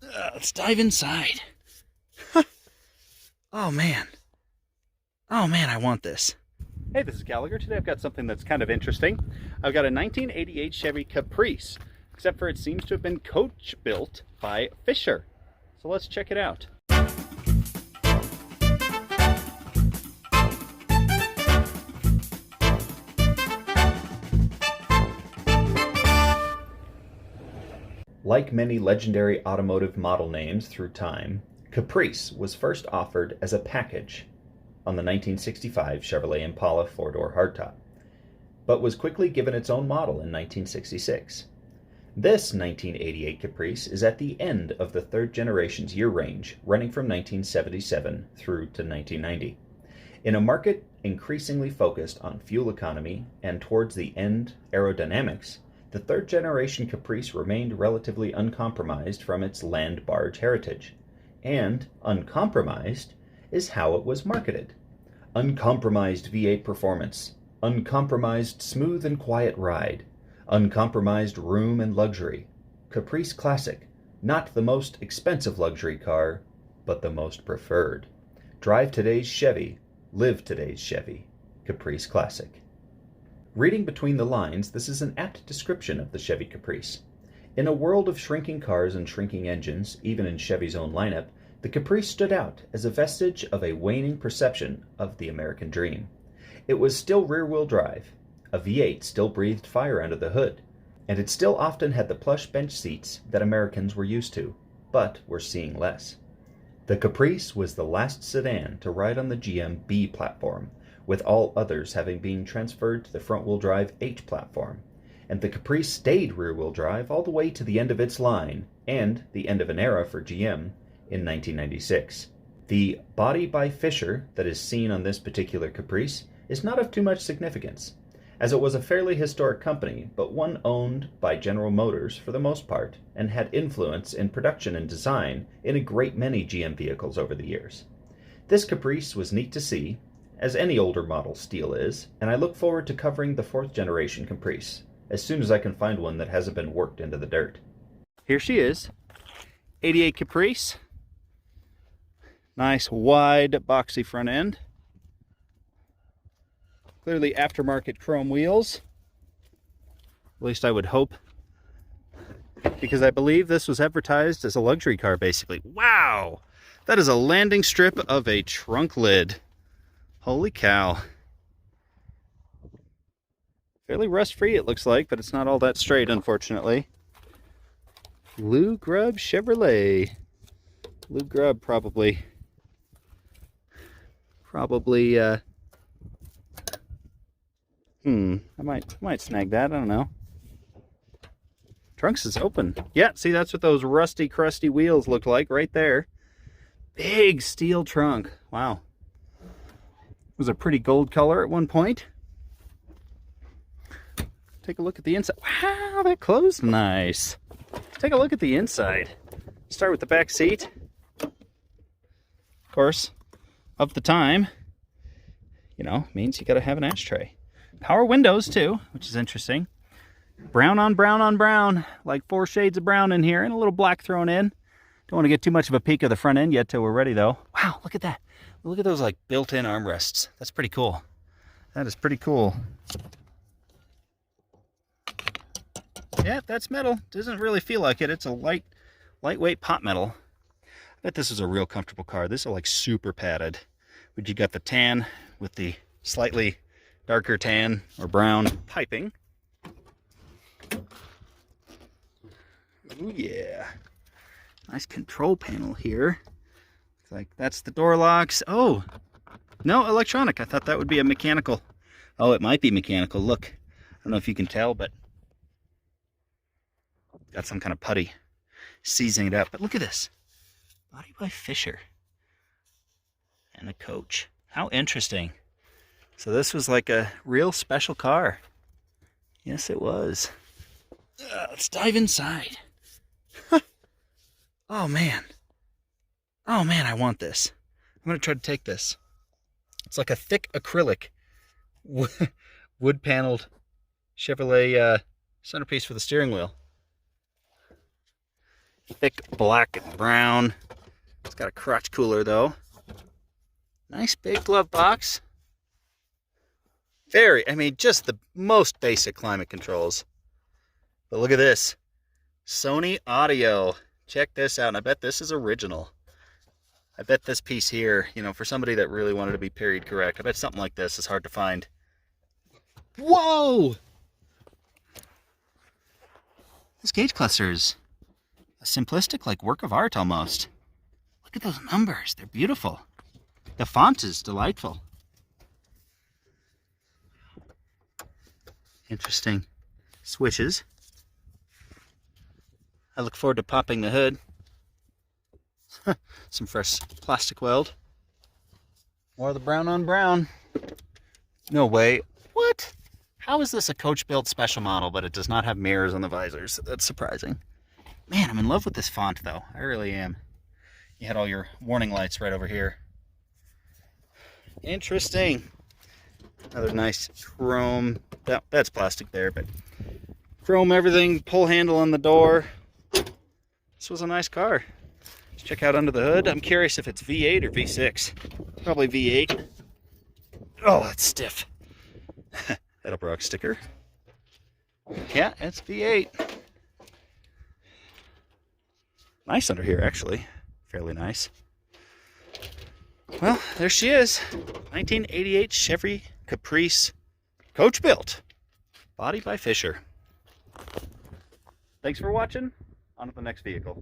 Let's dive inside. Oh man. Oh man, I want this. Hey, this is Gallagher. Today I've got something that's kind of interesting. I've got a 1988 Chevy Caprice, except for it seems to have been coach built by Fisher. So let's check it out. Like many legendary automotive model names through time, Caprice was first offered as a package on the 1965 Chevrolet Impala four-door hardtop, but was quickly given its own model in 1966. This 1988 Caprice is at the end of the third generation's year range, running from 1977 through to 1990. In a market increasingly focused on fuel economy and towards the end aerodynamics, the third generation Caprice remained relatively uncompromised from its land barge heritage. And uncompromised is how it was marketed. Uncompromised V8 performance, uncompromised smooth and quiet ride, uncompromised room and luxury. Caprice Classic, not the most expensive luxury car, but the most preferred. Drive today's Chevy, live today's Chevy. Caprice Classic. Reading between the lines, this is an apt description of the Chevy Caprice. In a world of shrinking cars and shrinking engines, even in Chevy's own lineup, the Caprice stood out as a vestige of a waning perception of the American dream. It was still rear-wheel drive, a V8 still breathed fire under the hood, and it still often had the plush bench seats that Americans were used to, but were seeing less. The Caprice was the last sedan to ride on the GM B platform, with all others having been transferred to the front-wheel drive H platform, and the Caprice stayed rear-wheel drive all the way to the end of its line, and the end of an era for GM, in 1996. The body by Fisher that is seen on this particular Caprice is not of too much significance, as it was a fairly historic company, but one owned by General Motors for the most part, and had influence in production and design in a great many GM vehicles over the years. This Caprice was neat to see, as any older model steel is, and I look forward to covering the fourth generation Caprice, as soon as I can find one that hasn't been worked into the dirt. Here she is, 88 Caprice. Nice wide boxy front end. Clearly aftermarket chrome wheels. At least I would hope. Because I believe this was advertised as a luxury car basically. Wow! That is a landing strip of a trunk lid. Holy cow. Fairly rust-free it looks like, but it's not all that straight unfortunately. Lou Grubb Chevrolet. Lou Grubb probably I might snag that, I don't know. Trunks is open. Yeah, see, that's what those rusty, crusty wheels look like right there. Big steel trunk. Wow. It was a pretty gold color at one point. Take a look at the inside. Wow, that closed nice. Take a look at the inside. Start with the back seat. Of course, of the time, means you gotta have an ashtray. Power windows too, which is interesting. Brown on brown on brown, like 4 shades of brown in here, and a little black thrown in. Don't want to get too much of a peek of the front end yet till we're ready though. Wow, look at that. Look at those like built-in armrests. That's pretty cool. That is pretty cool. Yeah, that's metal. Doesn't really feel like it. It's a lightweight pot metal. I bet this is a real comfortable car. This is like super padded. But you got the tan with the slightly darker tan or brown piping. Oh yeah. Nice control panel here. Looks like that's the door locks. Oh, no, electronic. I thought that would be a mechanical. Oh, it might be mechanical. Look, I don't know if you can tell, but got some kind of putty seizing it up. But look at this. Body by Fisher. And a coach. How interesting. So this was like a real special car. Yes, it was. Let's dive inside. Oh man. Oh man, I want this. I'm going to try to take this. It's like a thick acrylic wood paneled Chevrolet centerpiece for the steering wheel. Thick black and brown. It's got a crotch cooler though. Nice big glove box. Just the most basic climate controls. But look at this. Sony audio. Check this out. And I bet this is original. I bet this piece here, for somebody that really wanted to be period correct, I bet something like this is hard to find. Whoa! This Gage Cluster is a simplistic, work of art almost. Look at those numbers. They're beautiful. The font is delightful. Interesting switches. I look forward to popping the hood. Some fresh plastic weld. More of the brown on brown. No way. What? How is this a coach-built special model, but it does not have mirrors on the visors? That's surprising. Man, I'm in love with this font, though. I really am. You had all your warning lights right over here. Interesting. Another nice chrome. That's plastic there, but chrome everything. Pull handle on the door. This was a nice car. Let's check out under the hood. I'm curious if it's V8 or V6. Probably V8. Oh, that's stiff. Edelbrock sticker. Yeah, it's V8. Nice under here, actually. Fairly nice. Well, there she is. 1988 Chevy Caprice coach built. Body by Fisher. Thanks for watching. On to the next vehicle.